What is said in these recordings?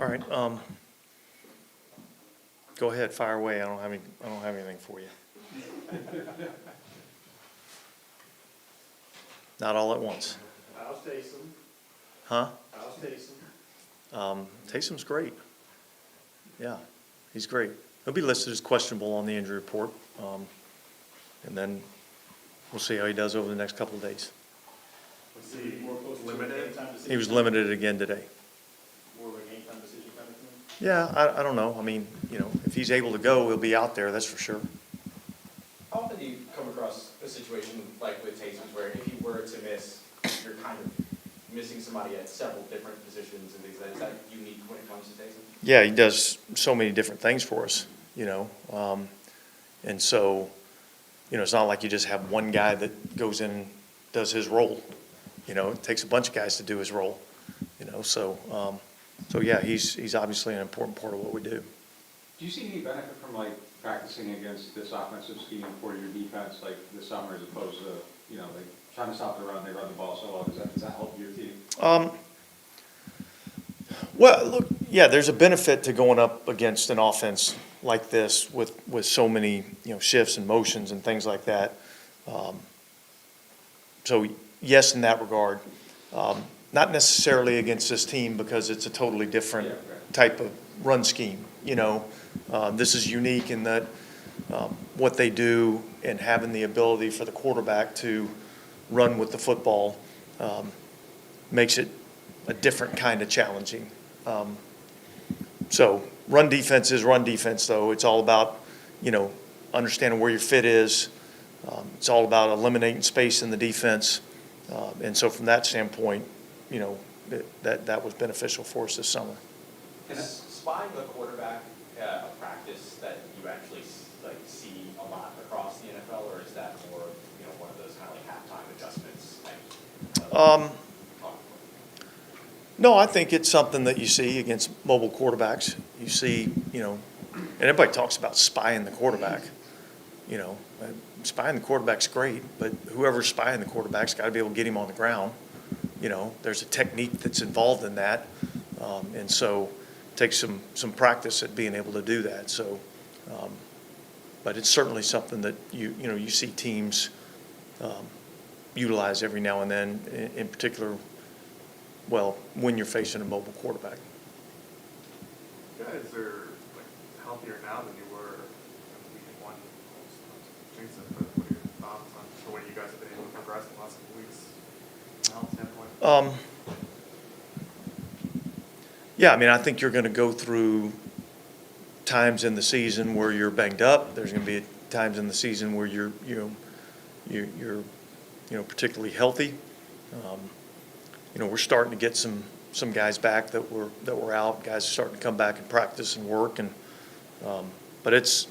All right. Go ahead, fire away. I don't have anything for you. Not all at once. How's Taysom? Huh? How's Taysom? Taysom's great. Yeah, he's great. He'll be listed as questionable on the injury report. And then we'll see how he does over the next couple of days. Was he more close to limited? A game time decision? He was limited again today. More of a game time decision kind of thing? Yeah, I don't know. I mean, if he's able to go, he'll be out there, that's for sure. How often do you come across a situation like with Taysom where if he were to miss, you're kind of missing somebody at several different positions and things like that? Is that unique when it comes to Taysom? Yeah, he does so many different things for us, and so, it's not like you just have one guy that goes in and does his role. It takes a bunch of guys to do his role, so yeah, he's obviously an important part of what we do. Do you see any benefit from practicing against this offensive scheme for your defense this summer as opposed to, trying to stop the run, they run the ball so well? Does that help your team? Well, look, yeah, there's a benefit to going up against an offense like this with so many, shifts and motions and things like that. So yes, in that regard. Not necessarily against this team because it's a totally different type of run scheme. This is unique in that what they do and having the ability for the quarterback to run with the football makes it a different kind of challenging. So run defense is run defense, though. It's all about, understanding where your fit is. It's all about eliminating space in the defense. And so from that standpoint, that was beneficial for us this summer. Is spying the quarterback a practice that you actually see a lot across the NFL, or is that more one of those kind of halftime adjustments? No, I think it's something that you see against mobile quarterbacks. You see, and everybody talks about spying the quarterback. Spying the quarterback's great, but whoever's spying the quarterback's got to be able to get him on the ground. There's a technique that's involved in that, and so it takes some practice at being able to do that. So, but it's certainly something that you see teams utilize every now and then, in particular. Well, when you're facing a mobile quarterback. You guys are healthier now than you were week one. Jason, but what are your thoughts on the way you guys have been able to progress in the last couple weeks from a health standpoint? Yeah, I think you're going to go through times in the season where you're banged up. There's going to be times in the season where you're particularly healthy. We're starting to get some guys back that were out. Guys are starting to come back and practice and work, but it's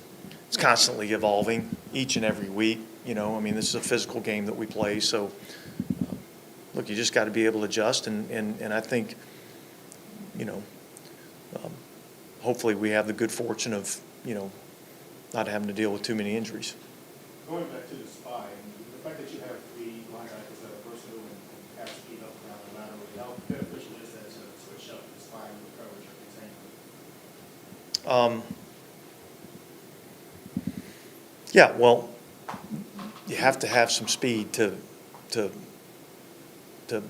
constantly evolving each and every week. This is a physical game that we play, so look, you just got to be able to adjust, and I think, hopefully we have the good fortune of not having to deal with too many injuries. Going back to the spy, the fact that you have three linebackers that are versatile and have speed up and down the lateral, how beneficial is that to switch up the spy with coverage or containment? Yeah, well, you have to have some speed to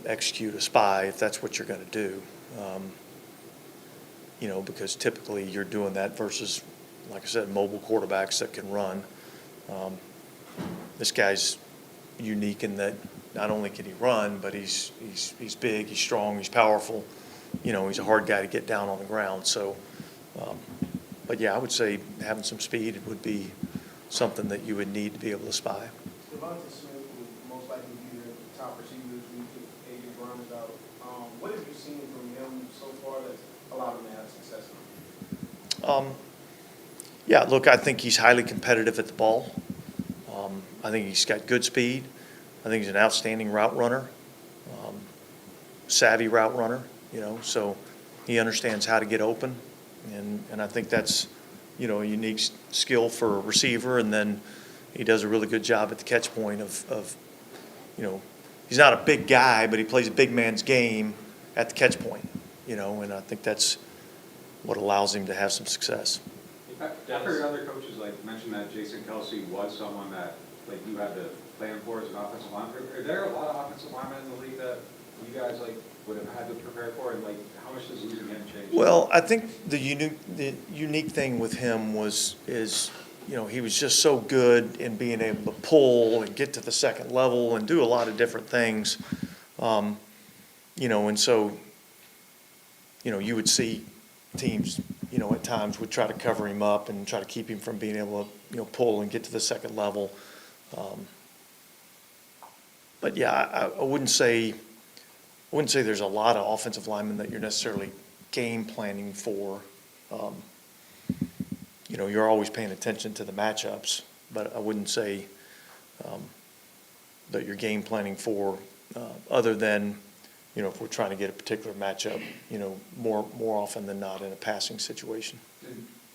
execute a spy if that's what you're going to do. Because typically you're doing that versus, like I said, mobile quarterbacks that can run. This guy's unique in that not only can he run, but he's big, he's strong, he's powerful. He's a hard guy to get down on the ground. So, but yeah, I would say having some speed would be something that you would need to be able to spy. Devonta Smith will most likely be the top receiver this week if A.J. Brown is out. What have you seen from him so far that's allowed him to have success? Yeah, look, I think he's highly competitive at the ball. I think he's got good speed. I think he's an outstanding route runner, savvy route runner, so he understands how to get open. And I think that's, a unique skill for a receiver. And then he does a really good job at the catch point of he's not a big guy, but he plays a big man's game at the catch point, and I think that's what allows him to have some success. I've heard other coaches like mention that Jason Kelsey was someone that like you had to plan for as an offensive lineman. Are there a lot of offensive linemen in the league that you guys like would have had to prepare for, and like how much does losing him change? Well, I think the unique thing with him is, you know, he was just so good in being able to pull and get to the second level and do a lot of different things. You know, and so, you know, you would see teams, you know, at times would try to cover him up and try to keep him from being able to, you know, pull and get to the second level. But yeah, I wouldn't say there's a lot of offensive linemen that you're necessarily game planning for. You know, you're always paying attention to the matchups, but I wouldn't say that you're game planning for other than, you know, if we're trying to get a particular matchup, you know, more often than not in a passing situation.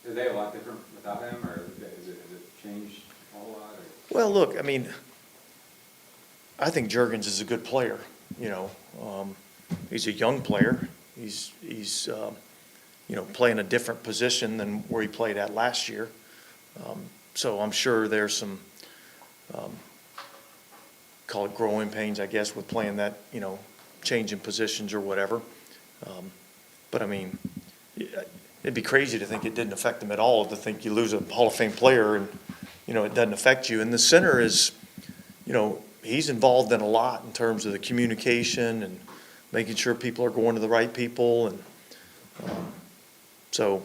Are they a lot different without him, or has it changed a whole lot? Or? Well, look, I mean, I think Juergens is a good player. You know, he's a young player. He's you know, playing a different position than where he played at last year. So I'm sure there's some, call it growing pains, I guess, with playing that, you know, changing positions or whatever. But I mean, it'd be crazy to think it didn't affect him at all, to think you lose a Hall of Fame player and, you know, it doesn't affect you. And the center is, you know, he's involved in a lot in terms of the communication and making sure people are going to the right people. And so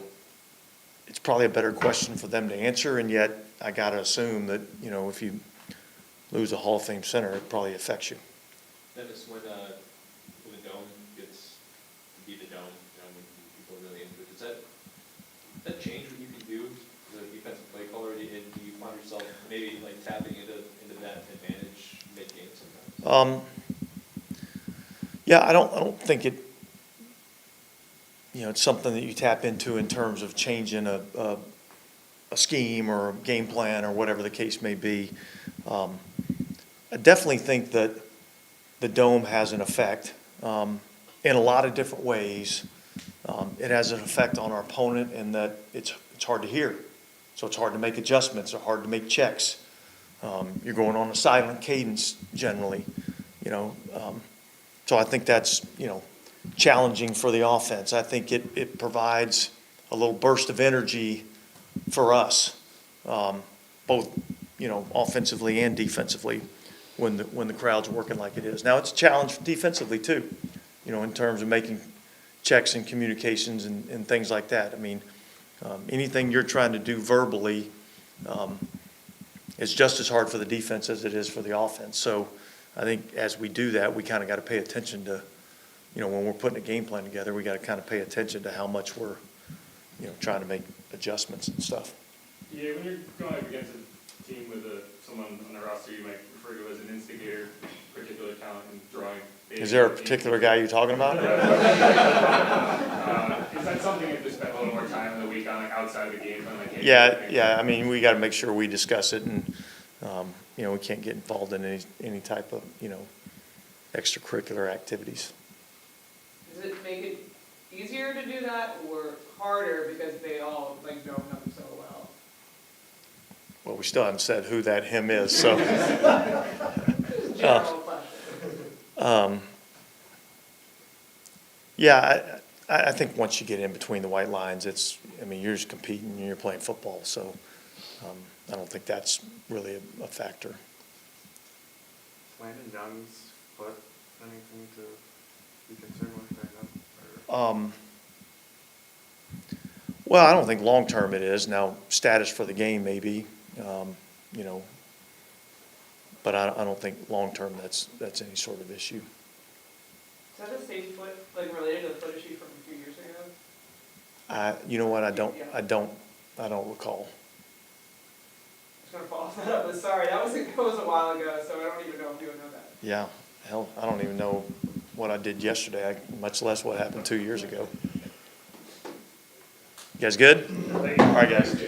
it's probably a better question for them to answer. And yet I got to assume that, you know, if you lose a Hall of Fame center, it probably affects you. Dennis, when the dome gets to be the dome, you know, when people are really into it, does that change what you can do as a defensive play caller? And do you find yourself maybe like tapping into that advantage mid-game sometimes? Yeah, I don't think it, you know, it's something that you tap into in terms of changing a scheme or a game plan or whatever the case may be. I definitely think that the dome has an effect in a lot of different ways. It has an effect on our opponent in that it's hard to hear. So it's hard to make adjustments or hard to make checks. You're going on a silent cadence generally, you know. So I think that's, you know, challenging for the offense. I think it provides a little burst of energy for us, both, you know, offensively and defensively when the crowd's working like it is. Now it's a challenge defensively too, you know, in terms of making checks and communications and things like that. I mean, anything you're trying to do verbally is just as hard for the defense as it is for the offense. So I think as we do that, we kind of got to pay attention to, you know, when we're putting a game plan together, we got to kind of pay attention to how much we're, you know, trying to make adjustments and stuff. Yeah, when you're going up against a team with someone on the roster you might refer to as an instigator, particular talent in drawing. Is there a particular guy you're talking about? Is that something you have to spend a little more time in the week on, like outside of the game? Like, hey, Yeah. I mean, we got to make sure we discuss it, and you know, we can't get involved in any type of, you know, extracurricular activities. Does it make it easier to do that or harder because they all like know him so well? Well, we still haven't said who that him is, so. General question. Yeah, I think once you get in between the white lines, I mean, you're just competing and you're playing football, so I don't think that's really a factor. Landon Young's foot, anything to be concerned with right now? Well, I don't think long-term it is. Now, status for the game maybe, you know, but I don't think long-term that's any sort of issue. Is that the same foot, like related to the foot issue from a few years ago? You know what, I don't recall. I'm just gonna follow that up, but sorry, that was a while ago, so I don't even know if you would know that. Yeah, hell, I don't even know what I did yesterday, much less what happened 2 years ago. You guys good? All right, guys.